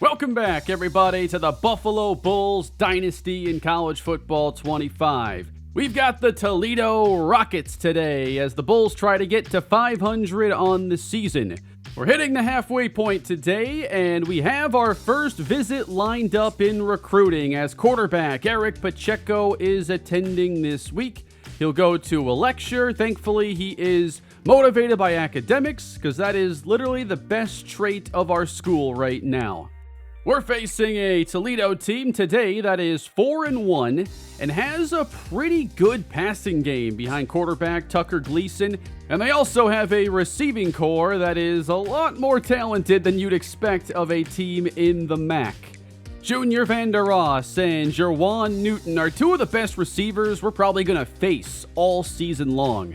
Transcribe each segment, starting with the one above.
Welcome back, everybody, to the Buffalo Bulls Dynasty in College Football 25. We've got the Toledo Rockets today as the Bulls try to get to 500 on the season. We're hitting the halfway point today, and we have our first visit lined up in recruiting as quarterback Eric Pacheco is attending this week. He'll go to a lecture. Thankfully, he is motivated by academics because that is literally the best trait of our school right now. We're facing a Toledo team today that is 4-1 and has a pretty good passing game behind quarterback Tucker Gleason, and they also have a receiving core that is a lot more talented than you'd expect of a team in the MAC. Junior Vander Ross and Jerwan Newton are two of the best receivers we're probably going to face all season long.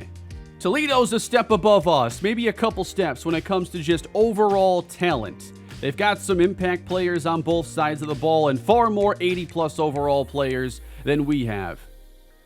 Toledo's a step above us, maybe a couple steps when it comes to just overall talent. They've got some impact players on both sides of the ball and far more 80-plus overall players than we have.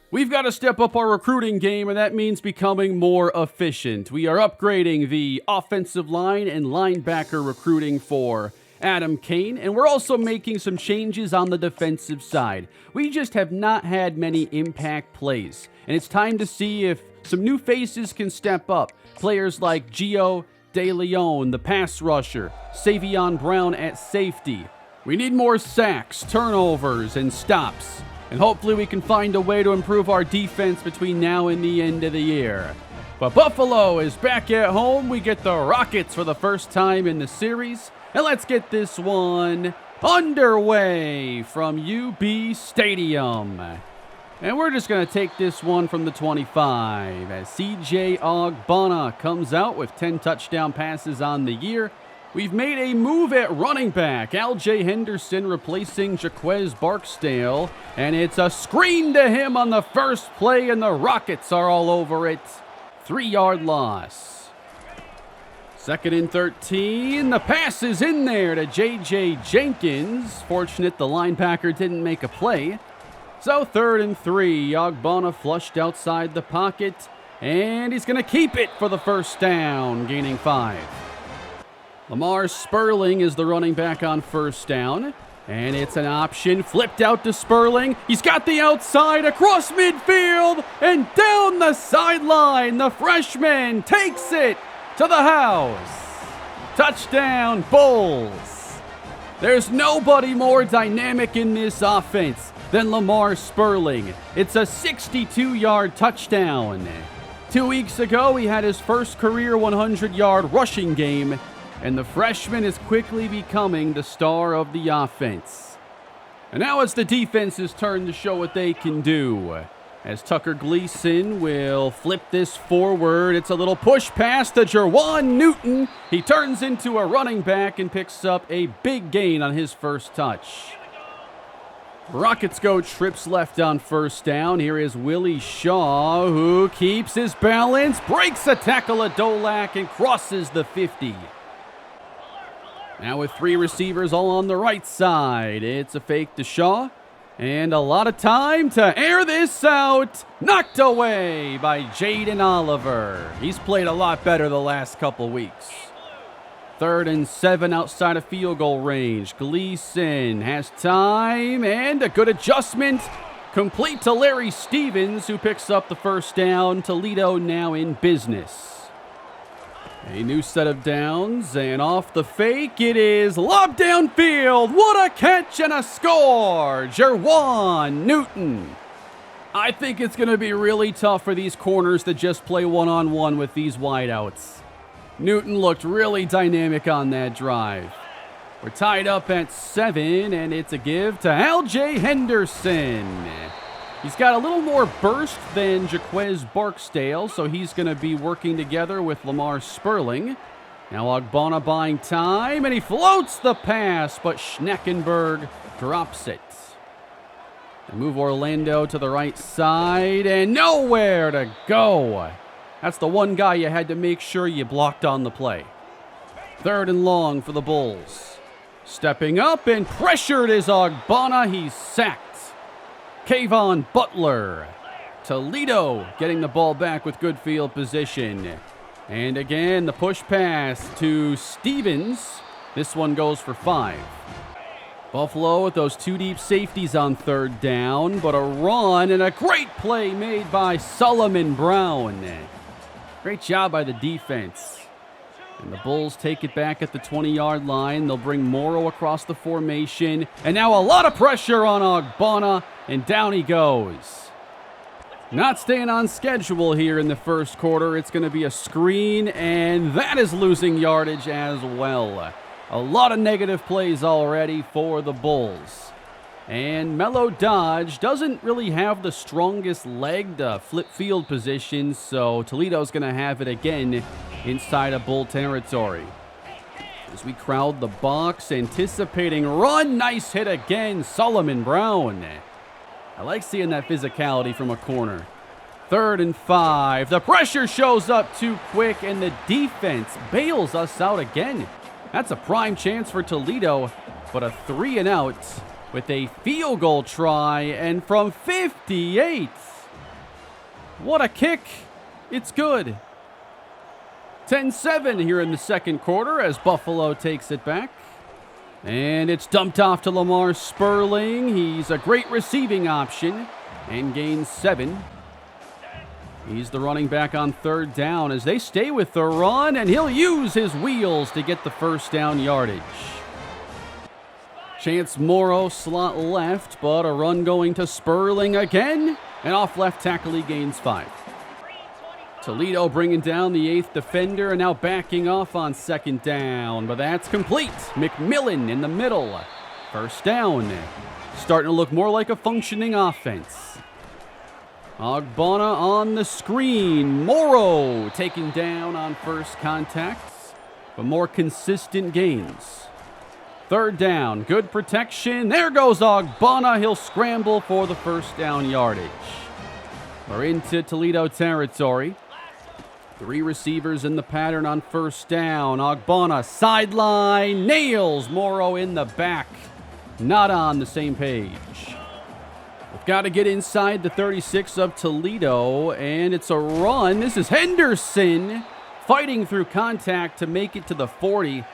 We've got to step up our recruiting game, and that means becoming more efficient. We are upgrading the offensive line and linebacker recruiting for Adam Kane, and we're also making some changes on the defensive side. We just have not had many impact plays, and it's time to see if some new faces can step up. Players like Gio De Leon, the pass rusher, Savion Brown at safety. We need more sacks, turnovers, and stops. And hopefully we can find a way to improve our defense between now and the end of the year. But Buffalo is back at home. We get the Rockets for the first time in the series. And let's get this one underway from UB Stadium. And we're just going to take this one from the 25 as CJ Ogbonna comes out with 10 touchdown passes on the year. We've made a move at running back. L.J. Henderson replacing Jaquez Barksdale. And it's a screen to him on the first play, and the Rockets are all over it. 3-yard loss. 2nd and 13. The pass is in there to J.J. Jenkins. Fortunate the linebacker didn't make a play. So 3rd and 3, Ogbonna flushed outside the pocket, and he's going to keep it for the first down, gaining 5. Lamar Sperling is the running back on first down, and it's an option flipped out to Sperling. He's got the outside across midfield, and down the sideline, the freshman takes it to the house. Touchdown, Bulls. There's nobody more dynamic in this offense than Lamar Sperling. It's a 62-yard touchdown. 2 weeks ago, he had his first career 100-yard rushing game, and the freshman is quickly becoming the star of the offense. And now it's the defense's turn to show what they can do, as Tucker Gleason will flip this forward. It's a little push pass to Jerwan Newton. He turns into a running back and picks up a big gain on his first touch. Rockets go trips left on first down. Here is Willie Shaw, who keeps his balance, breaks a tackle at Dolak, and crosses the 50. Now with 3 receivers all on the right side, it's a fake to Shaw, and a lot of time to air this out. Knocked away by Jaden Oliver. He's played a lot better the last couple weeks. 3rd and 7 outside of field goal range. Gleason has time and a good adjustment. Complete to Larry Stevens, who picks up the first down. Toledo now in business. A new set of downs, and off the fake, it is lobbed downfield. What a catch and a score! Jerwan Newton. I think it's going to be really tough for these corners to just play one-on-one with these wideouts. Newton looked really dynamic on that drive. We're tied up at 7, and it's a give to L.J. Henderson. He's got a little more burst than Jaquez Barksdale, so he's going to be working together with Lamar Sperling. Now Ogbonna buying time, and he floats the pass, but Schneckenberg drops it. They move Orlando to the right side, and nowhere to go. That's the one guy you had to make sure you blocked on the play. 3rd and long for the Bulls. Stepping up and pressured is Ogbonna. He's sacked. Kayvon Butler. Toledo getting the ball back with good field position. And again, the push pass to Stevens. This one goes for 5. Buffalo with those two deep safeties on third down, but a run and a great play made by Solomon Brown. Great job by the defense. And the Bulls take it back at the 20-yard line. They'll bring Morrow across the formation. And now a lot of pressure on Ogbonna, and down he goes. Not staying on schedule here in the first quarter. It's going to be a screen, and that is losing yardage as well. A lot of negative plays already for the Bulls. And Mello Dodge doesn't really have the strongest leg to flip field position, so Toledo's going to have it again inside of Bull territory. As we crowd the box, anticipating run. Nice hit again, Solomon Brown. I like seeing that physicality from a corner. 3rd and 5. The pressure shows up too quick, and the defense bails us out again. That's a prime chance for Toledo, but a 3-and-out with a field goal try, and from 58. What a kick. It's good. 10-7 here in the second quarter as Buffalo takes it back. And it's dumped off to Lamar Sperling. He's a great receiving option and gains 7. He's the running back on third down as they stay with the run, and he'll use his wheels to get the first down yardage. Chance Morrow slot left, but a run going to Sperling again, and off left tackle he gains 5. Toledo bringing down the 8th defender and now backing off on second down, but that's complete. McMillan in the middle. First down. Starting to look more like a functioning offense. Ogbonna on the screen. Morrow taken down on first contact, but more consistent gains. Third down, good protection. There goes Ogbonna. He'll scramble for the first down yardage. We're into Toledo territory. 3 receivers in the pattern on first down. Ogbonna sideline, nails Morrow in the back. Not on the same page. We've got to get inside the 36 of Toledo, and it's a run. This is Henderson fighting through contact to make it to the 40.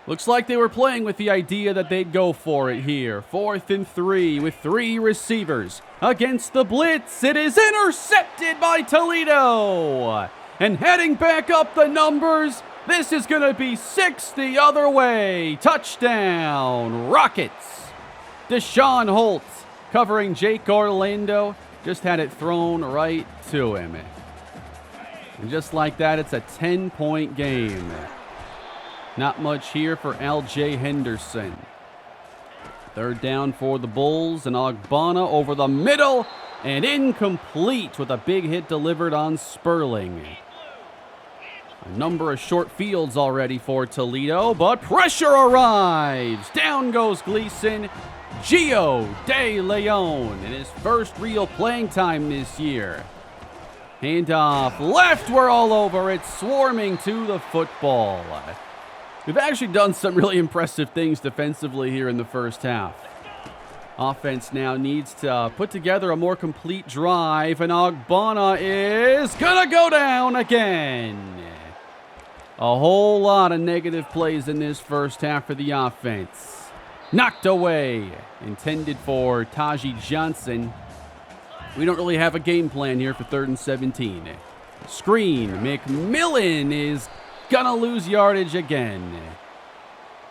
Looks like they were playing with the idea that they'd go for it here. 4th and 3 with 3 receivers against the blitz. It is intercepted by Toledo. And heading back up the numbers, this is going to be 6 the other way. Touchdown, Rockets. Deshaun Holt covering Jake Orlando. Just had it thrown right to him. And just like that, it's a 10-point game. Not much here for L.J. Henderson. Third down for the Bulls, and Ogbonna over the middle and incomplete with a big hit delivered on Sperling. A number of short fields already for Toledo, but pressure arrives. Down goes Gleason. Gio De Leon in his first real playing time this year. Handoff left, we're all over it, swarming to the football. We've actually done some really impressive things defensively here in the first half. Offense now needs to put together a more complete drive, and Ogbonna is gonna go down again. A whole lot of negative plays in this first half for the offense. Knocked away, intended for Taji Johnson. We don't really have a game plan here for 3rd and 17. Screen, McMillan is gonna lose yardage again.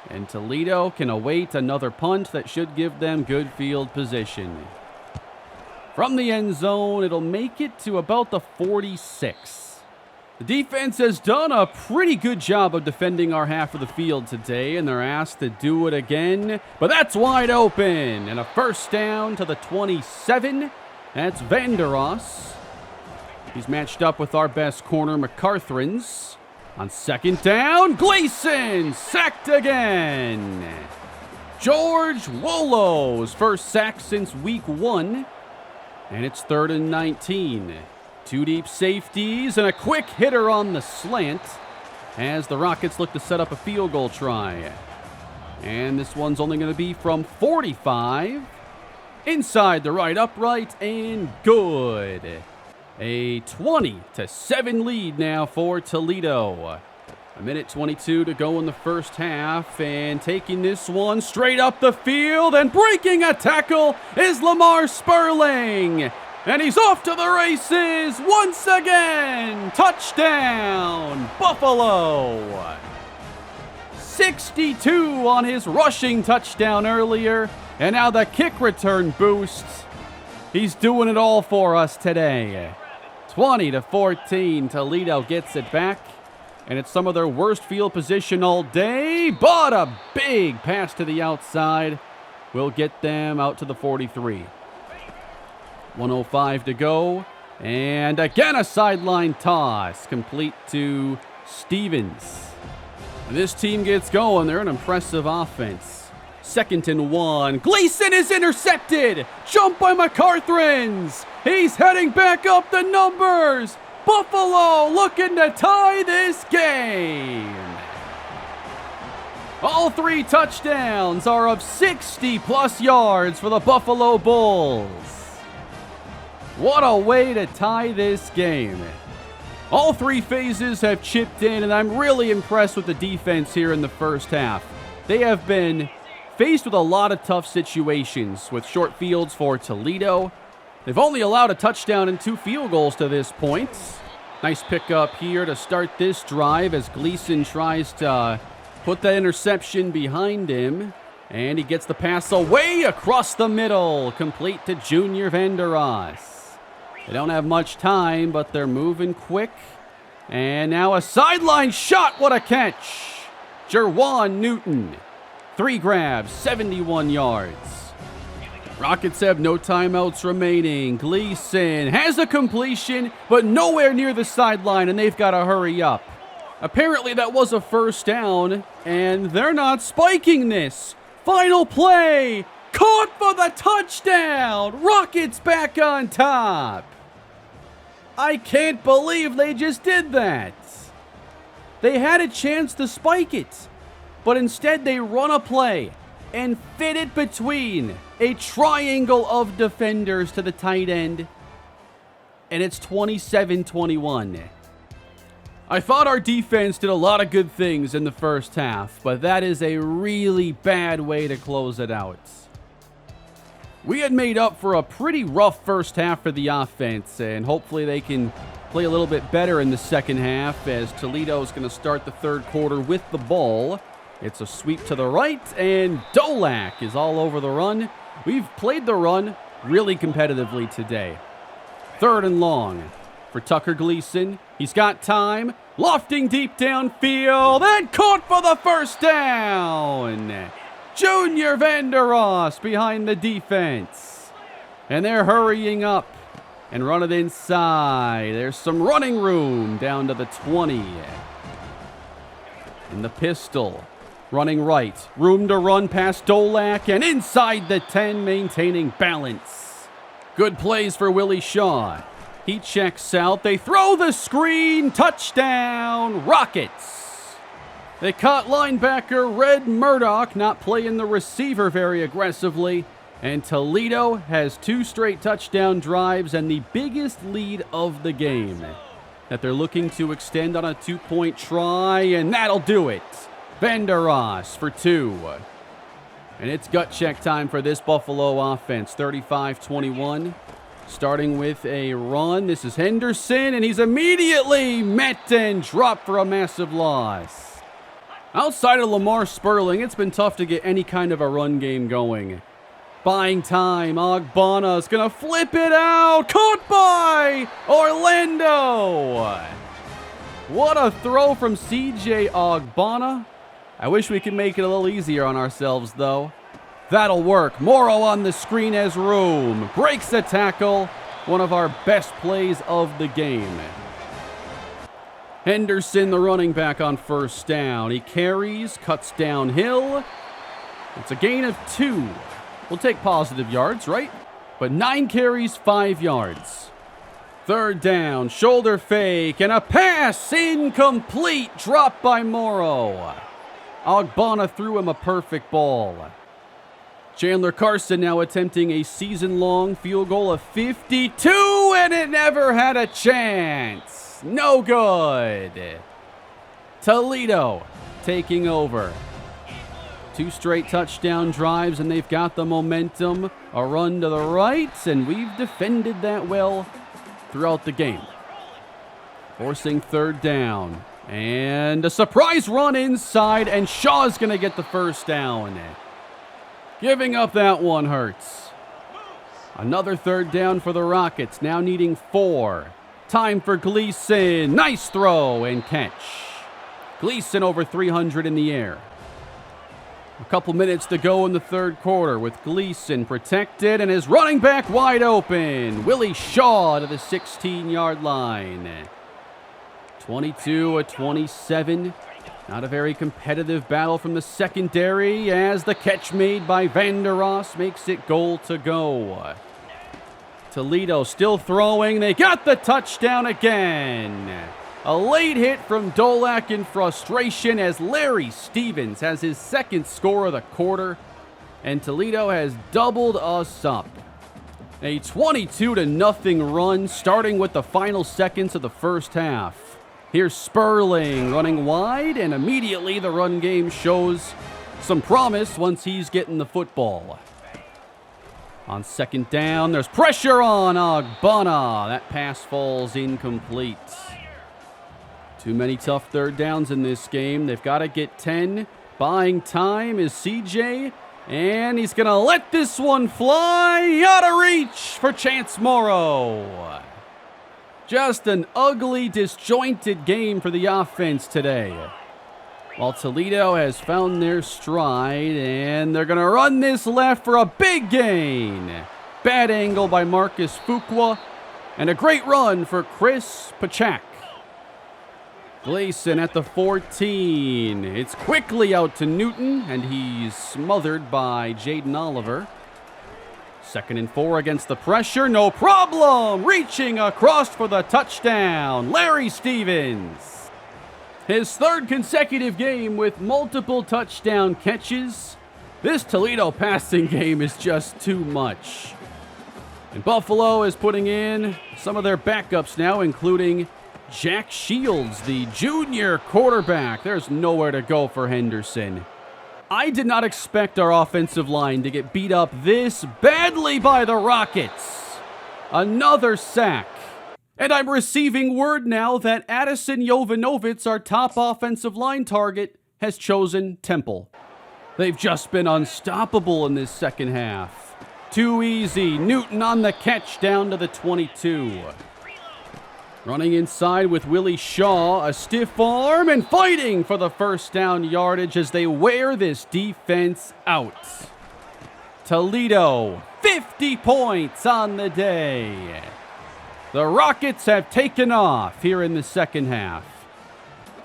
And Toledo can await another punt that should give them good field position. From the end zone, it'll make it to about the 46. The defense has done a pretty good job of defending our half of the field today, and they're asked to do it again. But that's wide open, and a first down to the 27. That's Vanderos. He's matched up with our best corner, McCarthrins. On second down, Gleason sacked again. George Wolo's first sack since week 1. And it's 3rd and 19. 2 deep safeties and a quick hitter on the slant as the Rockets look to set up a field goal try. And this one's only going to be from 45. Inside the right upright and good. A 20-7 lead now for Toledo. A minute 22 to go in the first half, and taking this one straight up the field and breaking a tackle is Lamar Sperling. And he's off to the races once again. Touchdown, Buffalo. 62 on his rushing touchdown earlier, and now the kick return boost. He's doing it all for us today. 20-14, Toledo gets it back. And it's some of their worst field position all day, but a big pass to the outside will get them out to the 43. 1:05 to go, and again a sideline toss, complete to Stevens. This team gets going. They're an impressive offense. 2nd and 1. Gleason is intercepted. Jump by McCarthrins. He's heading back up the numbers. Buffalo looking to tie this game. All 3 touchdowns are of 60-plus yards for the Buffalo Bulls. What a way to tie this game. All 3 phases have chipped in, and I'm really impressed with the defense here in the first half. They have been faced with a lot of tough situations with short fields for Toledo. They've only allowed a touchdown and 2 field goals to this point. Nice pickup here to start this drive as Gleason tries to put that interception behind him. And he gets the pass away across the middle, complete to Junior Vanderas. They don't have much time, but they're moving quick. And now a sideline shot. What a catch. Jerwan Newton. 3 grabs, 71 yards. Rockets have no timeouts remaining. Gleason has a completion, but nowhere near the sideline, and they've got to hurry up. Apparently that was a first down, and they're not spiking this. Final play. Caught for the touchdown. Rockets back on top. I can't believe they just did that. They had a chance to spike it, but instead they run a play and fit it between a triangle of defenders to the tight end, and it's 27-21. I thought our defense did a lot of good things in the first half, but that is a really bad way to close it out. We had made up for a pretty rough first half for the offense, and hopefully they can play a little bit better in the second half as Toledo is going to start the third quarter with the ball. It's a sweep to the right, and Dolak is all over the run. We've played the run really competitively today. 3rd and long for Tucker Gleason. He's got time. Lofting deep downfield, and caught for the first down. Junior Vanderas behind the defense. And they're hurrying up and run it inside. There's some running room down to the 20. In the pistol. Running right. Room to run past Dolak and inside the 10, maintaining balance. Good plays for Willie Shaw. He checks out. They throw the screen. Touchdown, Rockets. They caught linebacker Red Murdoch not playing the receiver very aggressively. And Toledo has 2 straight touchdown drives and the biggest lead of the game that they're looking to extend on a 2-point try, and that'll do it. Vanderas for 2. And it's gut check time for this Buffalo offense. 35-21. Starting with a run. This is Henderson, and he's immediately met and dropped for a massive loss. Outside of Lamar Sperling, it's been tough to get any kind of a run game going. Buying time. Ogbonna is going to flip it out. Caught by Orlando. What a throw from C.J. Ogbonna. I wish we could make it a little easier on ourselves, though. That'll work. Morrow on the screen has room. Breaks the tackle. One of our best plays of the game. Henderson, the running back, on first down. He carries, cuts downhill. It's a gain of 2. We'll take positive yards, right? But 9 carries, 5 yards. 3rd down, shoulder fake, and a pass incomplete. Dropped by Morrow. Ogbonna threw him a perfect ball. Chandler Carson now attempting a season-long field goal of 52, and it never had a chance. No good. Toledo taking over. 2 straight touchdown drives, and they've got the momentum. A run to the right, and we've defended that well throughout the game. Forcing 3rd down. And a surprise run inside, and Shaw's going to get the first down. Giving up that one hurts. Another 3rd down for the Rockets, now needing 4. Time for Gleason. Nice throw and catch. Gleason over 300 in the air. A couple minutes to go in the 3rd quarter with Gleason protected and his running back wide open. Willie Shaw to the 16-yard line. 22-27. Not a very competitive battle from the secondary as the catch made by Vander Ross makes it goal to go. Toledo still throwing. They got the touchdown again. A late hit from Dolak in frustration as Larry Stevens has his 2nd score of the quarter. And Toledo has doubled us up. A 22-0 run starting with the final seconds of the first half. Here's Sperling running wide, and immediately the run game shows some promise once he's getting the football. On 2nd down, there's pressure on Ogbonna. That pass falls incomplete. Too many tough 3rd downs in this game. They've got to get 10. Buying time is CJ, and he's going to let this one fly out of reach for Chance Morrow. Just an ugly, disjointed game for the offense today. While Toledo has found their stride, and they're going to run this left for a big gain. Bad angle by Marcus Fuqua, and a great run for Chris Pachak. Gleason at the 14. It's quickly out to Newton, and he's smothered by Jaden Oliver. 2nd and 4 against the pressure. No problem. Reaching across for the touchdown. Larry Stevens. His 3rd consecutive game with multiple touchdown catches. This Toledo passing game is just too much. And Buffalo is putting in some of their backups now, including Jack Shields, the junior quarterback. There's nowhere to go for Henderson. I did not expect our offensive line to get beat up this badly by the Rockets. Another sack. And I'm receiving word now that Addison Jovanovich, our top offensive line target, has chosen Temple. They've just been unstoppable in this 2nd half. Too easy. Newton on the catch down to the 22. Running inside with Willie Shaw, a stiff arm, and fighting for the 1st down yardage as they wear this defense out. Toledo, 50 points on the day. The Rockets have taken off here in the 2nd half.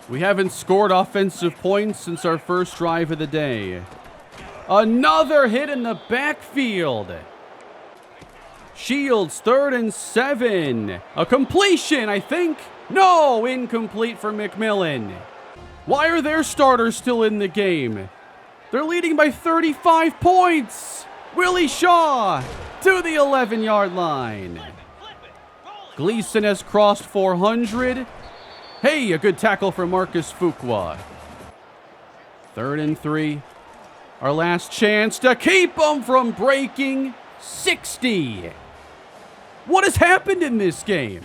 We haven't scored offensive points since our first drive of the day. Another hit in the backfield. Shields, 3rd and 7. A completion, I think. No, incomplete for McMillan. Why are their starters still in the game? They're leading by 35 points. Willie Shaw to the 11-yard line. Gleason has crossed 400. Hey, a good tackle for Marcus Fuqua. 3rd and 3. Our last chance to keep them from breaking 60. What has happened in this game?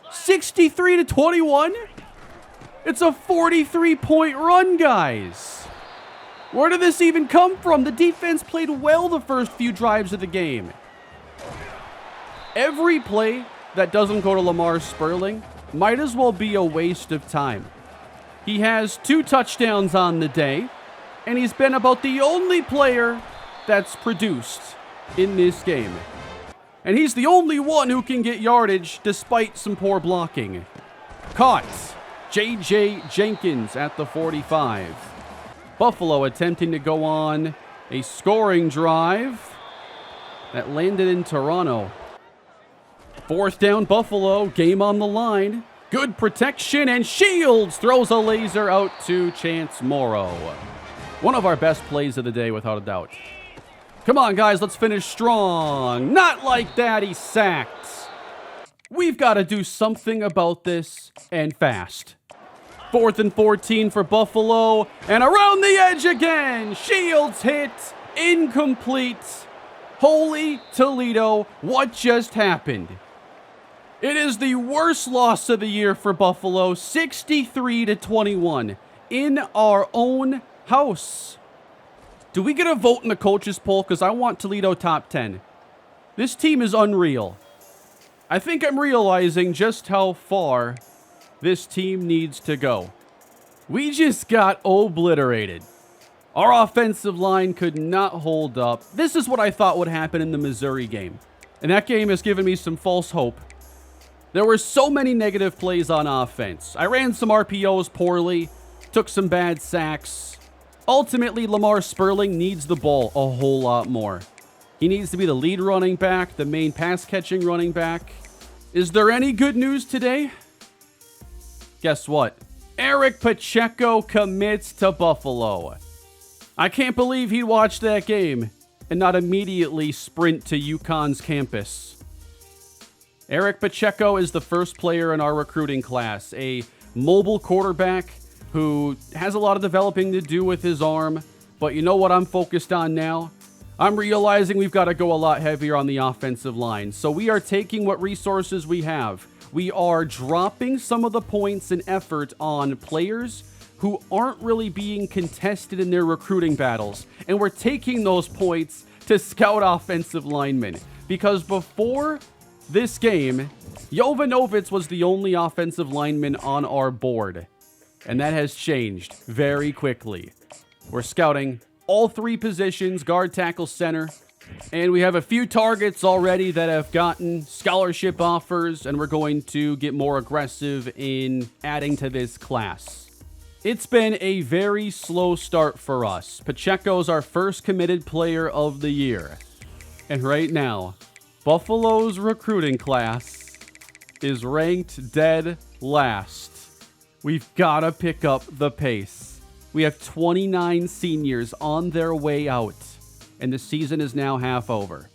63-21? It's a 43-point run, guys. Where did this even come from? The defense played well the first few drives of the game. Every play that doesn't go to Lamar Sperling might as well be a waste of time. He has 2 touchdowns on the day, and he's been about the only player that's produced in this game. And he's the only one who can get yardage despite some poor blocking. Caught. J.J. Jenkins at the 45. Buffalo attempting to go on a scoring drive that landed in Toronto. 4th down Buffalo, game on the line. Good protection, and Shields throws a laser out to Chance Morrow. One of our best plays of the day, without a doubt. Come on, guys, let's finish strong. Not like that, he's sacked. We've got to do something about this, and fast. 4th and 14 for Buffalo, and around the edge again. Shields hit, incomplete. Holy Toledo, what just happened? It is the worst loss of the year for Buffalo, 63-21 in our own house. Do we get a vote in the coaches poll? Because I want Toledo top 10. This team is unreal. I think I'm realizing just how far this team needs to go. We just got obliterated. Our offensive line could not hold up. This is what I thought would happen in the Missouri game. And that game has given me some false hope. There were so many negative plays on offense. I ran some RPOs poorly, took some bad sacks. Ultimately, Lamar Sperling needs the ball a whole lot more. He needs to be the lead running back, the main pass-catching running back. Is there any good news today? Guess what? Eric Pacheco commits to Buffalo. I can't believe he watched that game and not immediately sprint to UConn's campus. Eric Pacheco is the first player in our recruiting class, a mobile quarterback who has a lot of developing to do with his arm. But you know what I'm focused on now? I'm realizing we've got to go a lot heavier on the offensive line. So we are taking what resources we have. We are dropping some of the points and effort on players who aren't really being contested in their recruiting battles. And we're taking those points to scout offensive linemen. Because before this game, Jovanovich was the only offensive lineman on our board. And that has changed very quickly. We're scouting all three positions, guard, tackle, center. And we have a few targets already that have gotten scholarship offers, and we're going to get more aggressive in adding to this class. It's been a very slow start for us. Pacheco's our first committed player of the year. And right now, Buffalo's recruiting class is ranked dead last. We've got to pick up the pace. We have 29 seniors on their way out, and the season is now half over.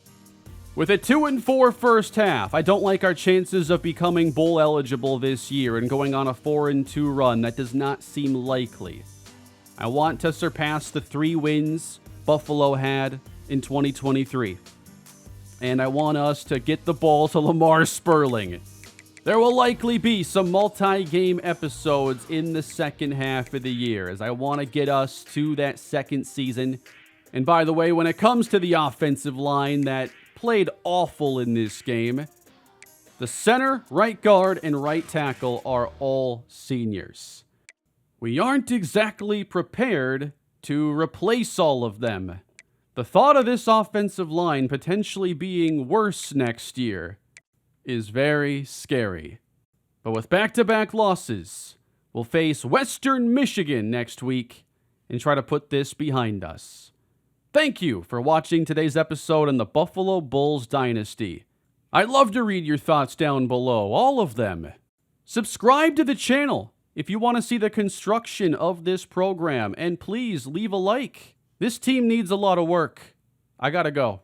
With a 2-4 first half, I don't like our chances of becoming bowl eligible this year and going on a 4-2 run. That does not seem likely. I want to surpass the 3 wins Buffalo had in 2023. And I want us to get the ball to Lamar Sperling. There will likely be some multi-game episodes in the second half of the year as I want to get us to that second season. And by the way, when it comes to the offensive line that played awful in this game, the center, right guard, and right tackle are all seniors. We aren't exactly prepared to replace all of them. The thought of this offensive line potentially being worse next year is very scary. But with back-to-back losses, we'll face Western Michigan next week and try to put this behind us. Thank you for watching today's episode on the Buffalo Bulls Dynasty. I'd love to read your thoughts down below, all of them. Subscribe to the channel if you want to see the construction of this program, and please leave a like. This team needs a lot of work. I gotta go.